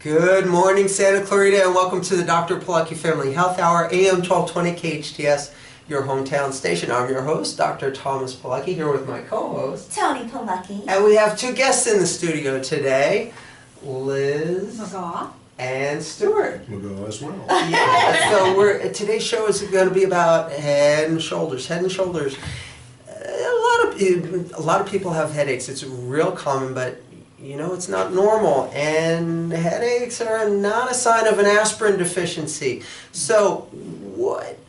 Good morning, Santa Clarita, and welcome to the Dr. Pilecki Family Health Hour, AM 1220 KHTS, your hometown station. I'm your host, Dr. Thomas Pilecki, here with my co-host, Tony Pilecki. And we have two guests in the studio today, Liz McGaw. and Stuart. McGaw as well. Yeah, so today's show is going to be about head and shoulders. Head and shoulders. A lot of people have headaches. It's real common, but you know, it's not normal, and headaches are not a sign of an aspirin deficiency. So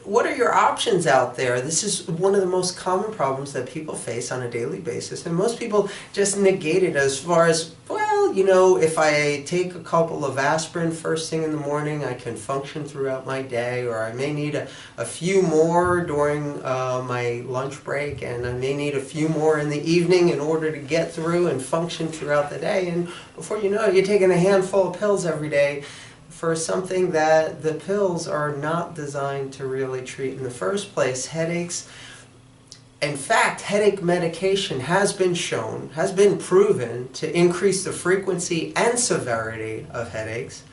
what are your options out there? This is one of the most common problems that people face on a daily basis, and most people just negate it as far as, well, you know, if I take a couple of aspirin first thing in the morning, I can function throughout my day, or I may need a few more during my lunch break, and I may need a few more in the evening in order to get through and function throughout the day. And before you know it, you're taking a handful of pills every day for something that the pills are not designed to really treat in the first place. Headaches. In fact, headache medication has been shown, has been proven to increase the frequency and severity of headaches.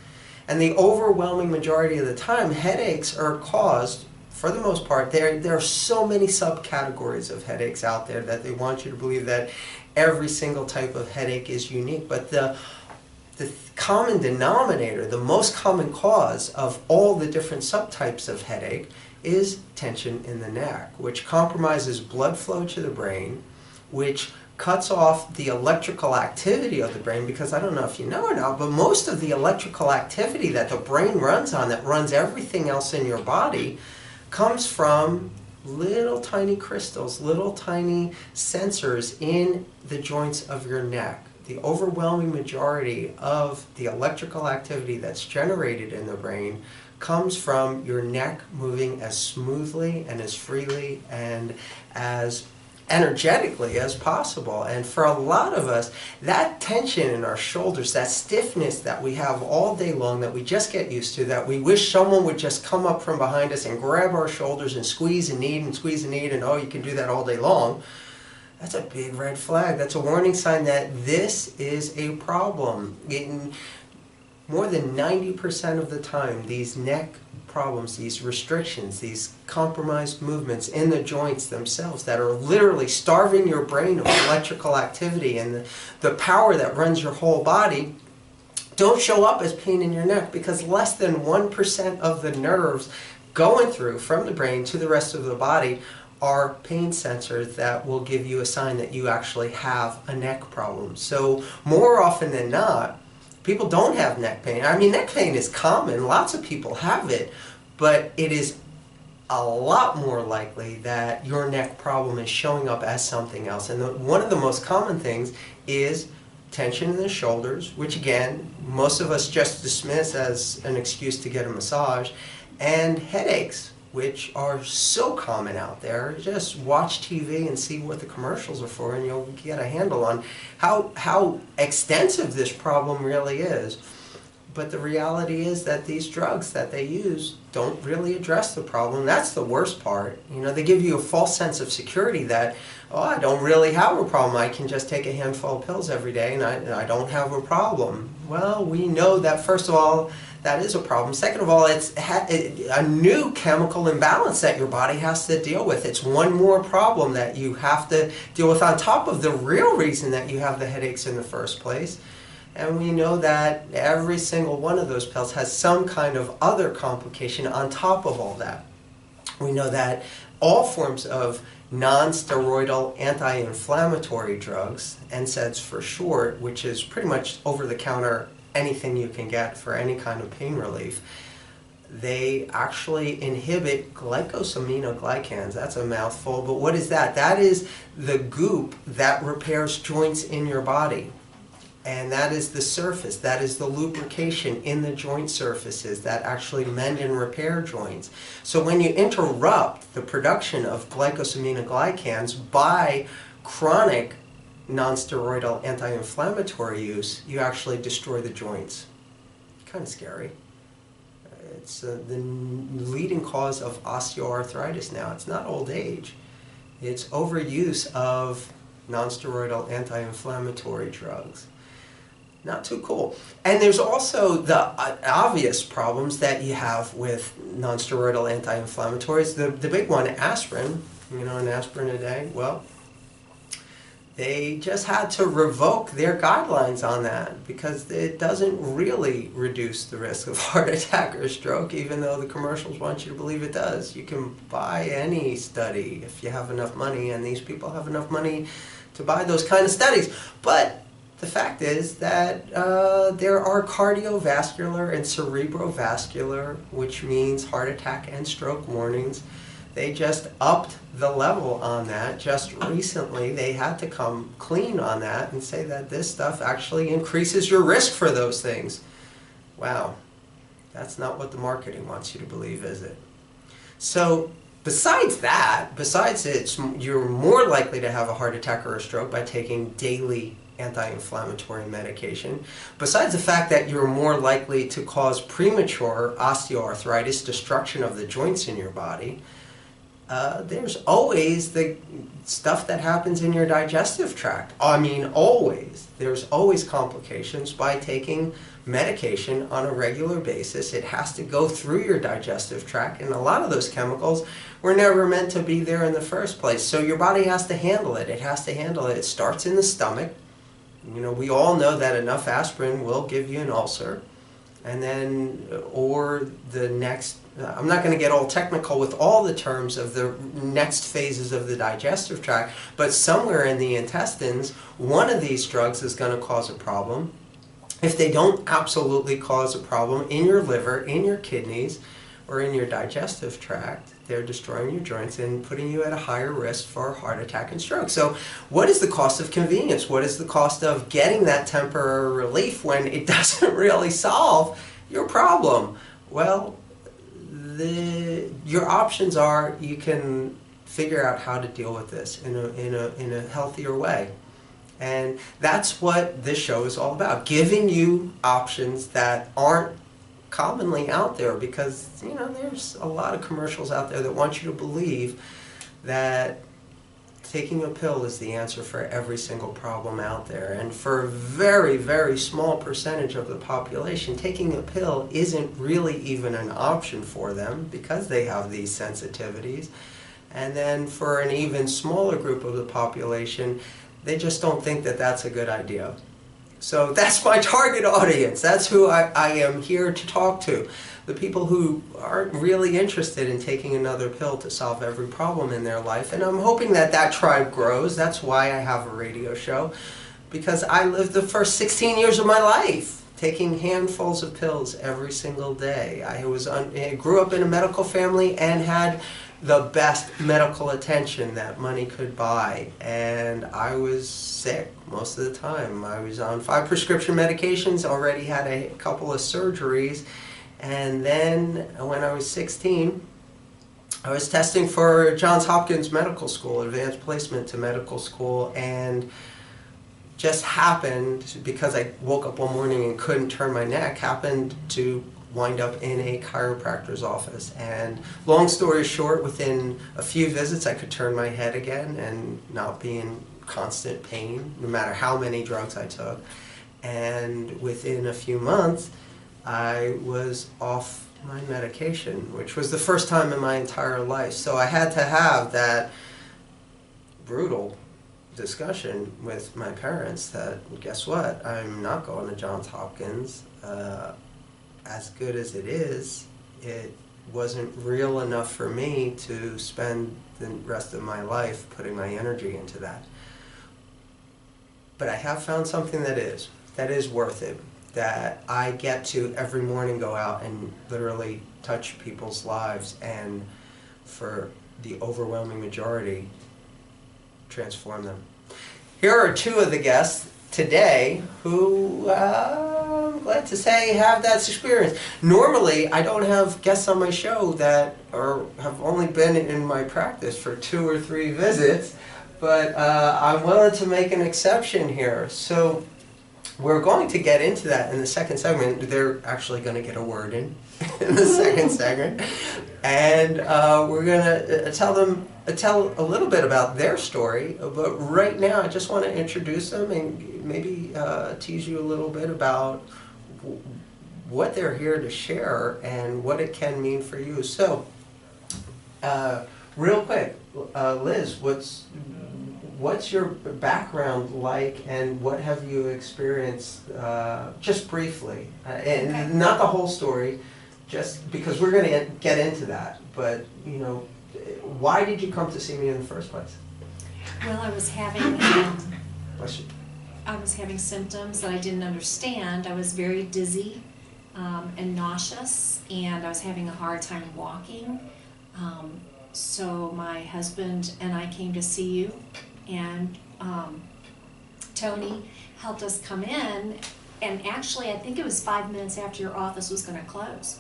And the overwhelming majority of the time, headaches are caused, for the most part, there are so many subcategories of headaches out there that they want you to believe that every single type of headache is unique. But the common denominator, the most common cause of all the different subtypes of headache is tension in the neck, which compromises blood flow to the brain, which cuts off the electrical activity of the brain, because I don't know if you know or not, but most of the electrical activity that the brain runs on, that runs everything else in your body, comes from little tiny crystals, little tiny sensors in the joints of your neck. The overwhelming majority of the electrical activity that's generated in the brain comes from your neck moving as smoothly and as freely and as energetically as possible. And for a lot of us, that tension in our shoulders, that stiffness that we have all day long, that we just get used to, that we wish someone would just come up from behind us and grab our shoulders and squeeze and knead and squeeze and knead, and oh, you can do that all day long. That's a big red flag. That's a warning sign that this is a problem. In more than 90% of the time, these neck problems, these restrictions, these compromised movements in the joints themselves that are literally starving your brain of electrical activity and the power that runs your whole body, don't show up as pain in your neck, because less than 1% of the nerves going through from the brain to the rest of the body are pain sensors that will give you a sign that you actually have a neck problem. So more often than not, people don't have neck pain. I mean, neck pain is common. Lots of people have it, but it is a lot more likely that your neck problem is showing up as something else. And one of the most common things is tension in the shoulders, which again, most of us just dismiss as an excuse to get a massage, and headaches, which are so common out there. Just watch TV and see what the commercials are for, and you'll get a handle on how extensive this problem really is. But the reality is that these drugs that they use don't really address the problem. That's the worst part. You know, they give you a false sense of security that, oh, I don't really have a problem. I can just take a handful of pills every day and I don't have a problem. Well, we know that, first of all, that is a problem. Second of all, it's a new chemical imbalance that your body has to deal with. It's one more problem that you have to deal with on top of the real reason that you have the headaches in the first place. And we know that every single one of those pills has some kind of other complication on top of all that. We know that all forms of non-steroidal anti-inflammatory drugs, NSAIDs for short, which is pretty much over-the-counter anything you can get for any kind of pain relief, they actually inhibit glycosaminoglycans. That's a mouthful, but what is that? That is the goop that repairs joints in your body. And that is the surface, that is the lubrication in the joint surfaces that actually mend and repair joints. So when you interrupt the production of glycosaminoglycans by chronic non-steroidal anti-inflammatory use, you actually destroy the joints. Kind of scary. It's the leading cause of osteoarthritis now. It's not old age. It's overuse of non-steroidal anti-inflammatory drugs. Not too cool. And there's also the obvious problems that you have with non-steroidal anti-inflammatories. The big one, aspirin, an aspirin a day, well, they just had to revoke their guidelines on that because it doesn't really reduce the risk of heart attack or stroke, even though the commercials want you to believe it does. You can buy any study if you have enough money, and these people have enough money to buy those kind of studies. But the fact is that there are cardiovascular and cerebrovascular, which means heart attack and stroke warnings. They just upped the level on that just recently. They had to come clean on that and say that this stuff actually increases your risk for those things. Wow, that's not what the marketing wants you to believe, is it? So besides that, you're more likely to have a heart attack or a stroke by taking daily anti-inflammatory medication. Besides the fact that you're more likely to cause premature osteoarthritis, destruction of the joints in your body, there's always the stuff that happens in your digestive tract. I mean, always. There's always complications by taking medication on a regular basis. It has to go through your digestive tract, and a lot of those chemicals were never meant to be there in the first place. So your body has to handle it. It has to handle it. It starts in the stomach. We all know that enough aspirin will give you an ulcer. And then, or the next, I'm not going to get all technical with all the terms of the next phases of the digestive tract, but somewhere in the intestines, one of these drugs is going to cause a problem. If they don't absolutely cause a problem in your liver, in your kidneys, or in your digestive tract, they're destroying your joints and putting you at a higher risk for heart attack and stroke. So what is the cost of convenience? What is the cost of getting that temporary relief when it doesn't really solve your problem? Well, your options are you can figure out how to deal with this in a healthier way. And that's what this show is all about, giving you options that aren't commonly out there, because there's a lot of commercials out there that want you to believe that taking a pill is the answer for every single problem out there. And for a very, very small percentage of the population, taking a pill isn't really even an option for them because they have these sensitivities. And then for an even smaller group of the population, they just don't think that that's a good idea. So that's my target audience. That's who I am here to talk to. The people who aren't really interested in taking another pill to solve every problem in their life. And I'm hoping that that tribe grows. That's why I have a radio show. Because I lived the first 16 years of my life taking handfuls of pills every single day. I grew up in a medical family and had the best medical attention that money could buy, and I was sick most of the time. I was on 5 prescription medications, already had a couple of surgeries, and then when I was 16, I was testing for Johns Hopkins Medical School, advanced placement to medical school, and just happened, because I woke up one morning and couldn't turn my neck, happened to wind up in a chiropractor's office. And long story short, within a few visits I could turn my head again and not be in constant pain, no matter how many drugs I took. And within a few months, I was off my medication, which was the first time in my entire life. So I had to have that brutal discussion with my parents that, guess what, I'm not going to Johns Hopkins. As good as it is, it wasn't real enough for me to spend the rest of my life putting my energy into that. But I have found something that is worth it, that I get to every morning go out and literally touch people's lives, and for the overwhelming majority, transform them. Here are 2 of the guests today who, I'm glad to say, have that experience. Normally, I don't have guests on my show that have only been in my practice for 2 or 3 visits, but I'm willing to make an exception here. So we're going to get into that in the second segment. They're actually going to get a word in the second segment. And we're going to tell a little bit about their story. But right now, I just want to introduce them and maybe tease you a little bit about what they're here to share and what it can mean for you. So, real quick, Liz, what's your background like, and what have you experienced, just briefly, and Okay. not the whole story, just because we're going to get into that. But you know, why did you come to see me in the first place? Well, Bless you. I was having symptoms that I didn't understand. I was very dizzy and nauseous, and I was having a hard time walking. So my husband and I came to see you, and Tony helped us come in, and actually I think it was 5 minutes after your office was going to close.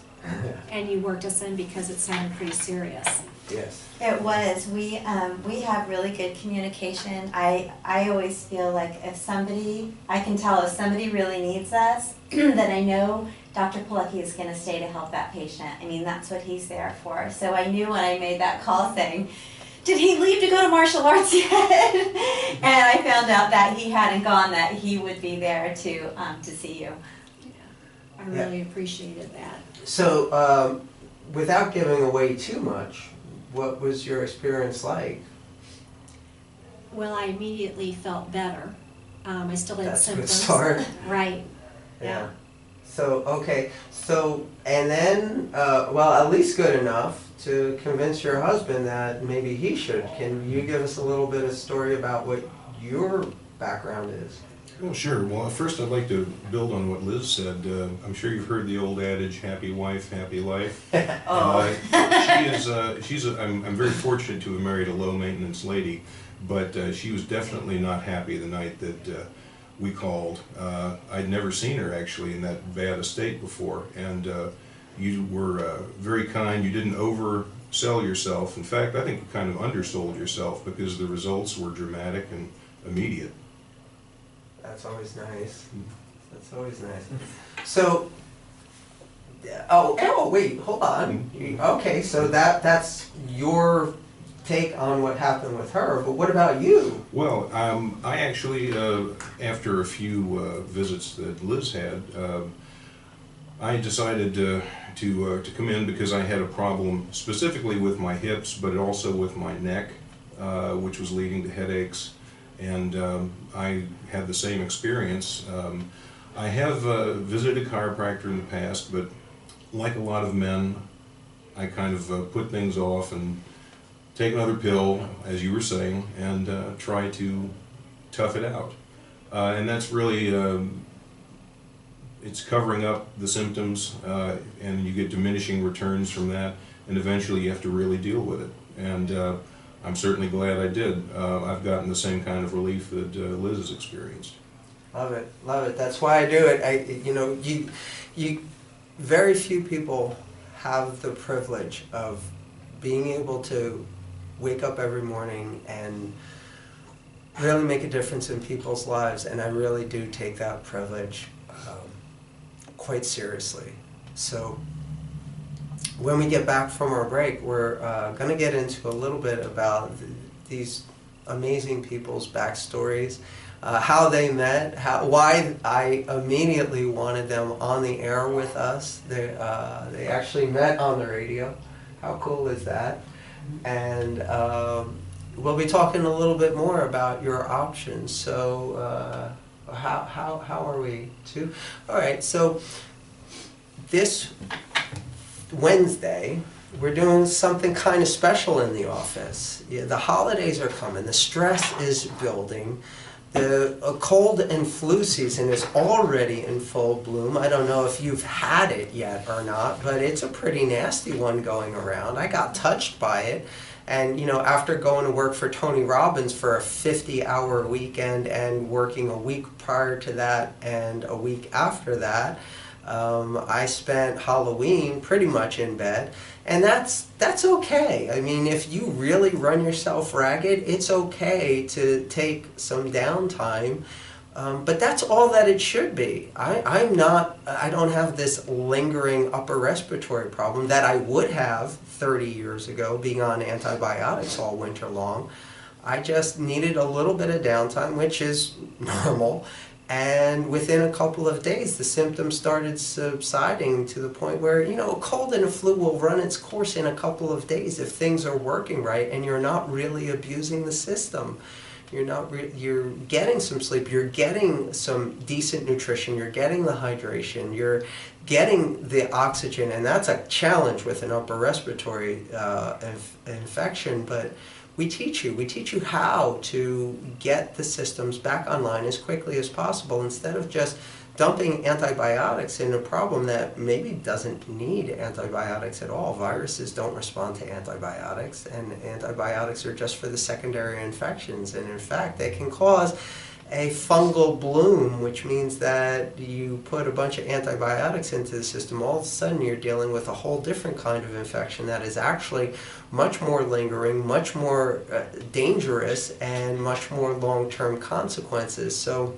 And you worked us in because it sounded pretty serious. Yes. It was. We have really good communication. I always feel like I can tell if somebody really needs us, then I know Dr. Pilecki is going to stay to help that patient. I mean, that's what he's there for. So I knew when I made that call saying, did he leave to go to martial arts yet? And I found out that he hadn't gone, that he would be there to see you. Yeah, I really appreciated that. So, without giving away too much, what was your experience like? Well, I immediately felt better. I still had That's a good symptoms. start. Right. Yeah. So, okay. So, and then, well, at least good enough to convince your husband that maybe he should. Can you give us a little bit of story about what your background is? Well, sure. Well, first I'd like to build on what Liz said. I'm sure you've heard the old adage, happy wife, happy life. I'm very fortunate to have married a low-maintenance lady, but she was definitely not happy the night that we called. I'd never seen her actually in that bad a state before, and you were very kind. You didn't oversell yourself. In fact, I think you kind of undersold yourself because the results were dramatic and immediate. That's always nice. That's always nice. So, oh, wait, hold on. Okay, so that's your take on what happened with her, but what about you? Well, I actually, after a few visits that Liz had, I decided to come in because I had a problem specifically with my hips, but also with my neck, which was leading to headaches. And I had the same experience. I have visited a chiropractor in the past, but like a lot of men, I kind of put things off and take another pill, as you were saying, and try to tough it out. And that's really, it's covering up the symptoms, and you get diminishing returns from that, and eventually you have to really deal with it. And I'm certainly glad I did. I've gotten the same kind of relief that Liz has experienced. Love it, love it. That's why I do it. Very few people have the privilege of being able to wake up every morning and really make a difference in people's lives, and I really do take that privilege quite seriously. So, when we get back from our break, we're going to get into a little bit about these amazing people's backstories, how they met, why I immediately wanted them on the air with us. They actually met on the radio. How cool is that? And we'll be talking a little bit more about your options. So how are we to? All right, so this Wednesday, we're doing something kind of special in the office. Yeah, the holidays are coming. The stress is building. The cold and flu season is already in full bloom. I don't know if you've had it yet or not, but it's a pretty nasty one going around. I got touched by it. And, you know, after going to work for Tony Robbins for a 50-hour weekend and working a week prior to that and a week after that, I spent Halloween pretty much in bed, and that's okay. I mean, if you really run yourself ragged, it's okay to take some downtime, but that's all that it should be. I don't have this lingering upper respiratory problem that I would have 30 years ago being on antibiotics all winter long. I just needed a little bit of downtime, which is normal. And within a couple of days, the symptoms started subsiding to the point where, you know, a cold and a flu will run its course in a couple of days if things are working right and you're not really abusing the system. You're getting some sleep, you're getting some decent nutrition, you're getting the hydration, you're getting the oxygen, and that's a challenge with an upper respiratory infection, but we teach you how to get the systems back online as quickly as possible instead of just dumping antibiotics in a problem that maybe doesn't need antibiotics at all. Viruses don't respond to antibiotics, and antibiotics are just for the secondary infections, and in fact they can cause a fungal bloom, which means that you put a bunch of antibiotics into the system, all of a sudden you're dealing with a whole different kind of infection that is actually much more lingering, much more dangerous, and much more long-term consequences. So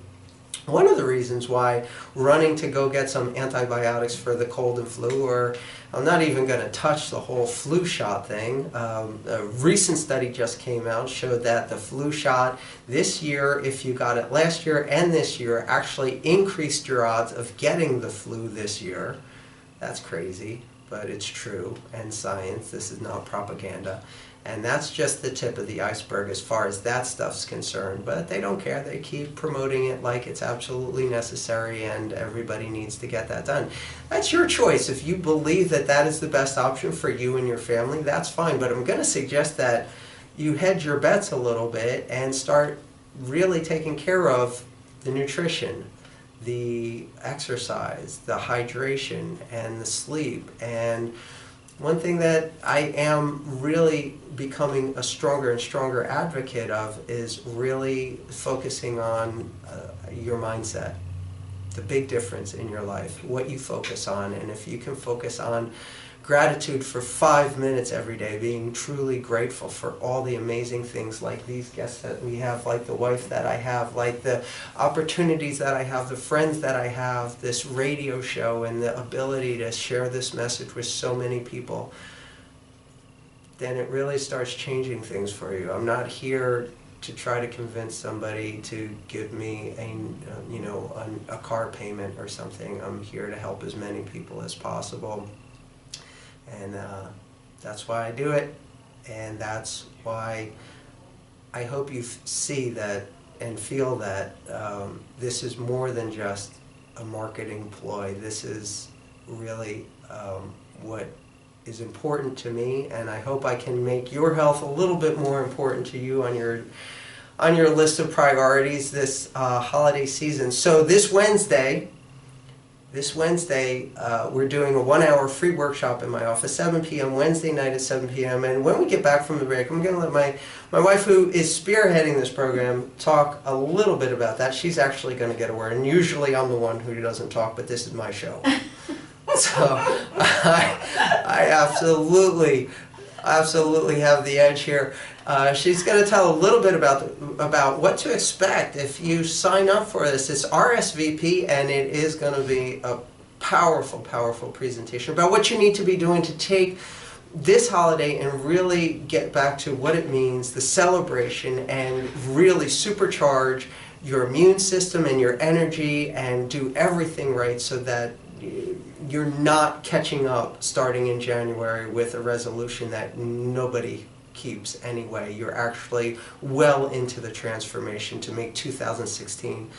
one of the reasons why running to go get some antibiotics for the cold and flu, or I'm not even going to touch the whole flu shot thing. A recent study just came out, showed that the flu shot this year, if you got it last year and this year, actually increased your odds of getting the flu this year. That's crazy, but it's true, and science, this is not propaganda. And that's just the tip of the iceberg as far as that stuff's concerned. But they don't care. They keep promoting it like it's absolutely necessary and everybody needs to get that done. That's your choice. If you believe that that is the best option for you and your family, that's fine. But I'm going to suggest that you hedge your bets a little bit and start really taking care of the nutrition, the exercise, the hydration, and the sleep. And one thing that I am really becoming a stronger and stronger advocate of is really focusing on your mindset, the big difference in your life, what you focus on. And if you can focus on gratitude for 5 minutes every day, being truly grateful for all the amazing things like these guests that we have, like the wife that I have, like the opportunities that I have, the friends that I have, this radio show, and the ability to share this message with so many people, then it really starts changing things for you. I'm not here to try to convince somebody to give me a car payment or something. I'm here to help as many people as possible. And that's why I do it, and that's why I hope you see that and feel that this is more than just a marketing ploy. This is really what is important to me, and I hope I can make your health a little bit more important to you on your list of priorities this holiday season. So this Wednesday, we're doing a 1-hour free workshop in my office, 7 p.m. Wednesday night at 7 p.m. And when we get back from the break, I'm going to let my wife, who is spearheading this program, talk a little bit about that. She's actually going to get a word. And usually I'm the one who doesn't talk, but this is my show. So I absolutely have the edge here. She's going to tell a little bit about what to expect if you sign up for this. It's RSVP, and it is going to be a powerful, powerful presentation about what you need to be doing to take this holiday and really get back to what it means, the celebration, and really supercharge your immune system and your energy and do everything right so that you're not catching up starting in January with a resolution that nobody keeps anyway. You're actually well into the transformation to make 2016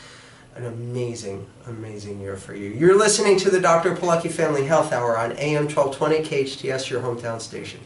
an amazing, amazing year for you. You're listening to the Dr. Pilecki Family Health Hour on AM 1220 KHTS, your hometown station.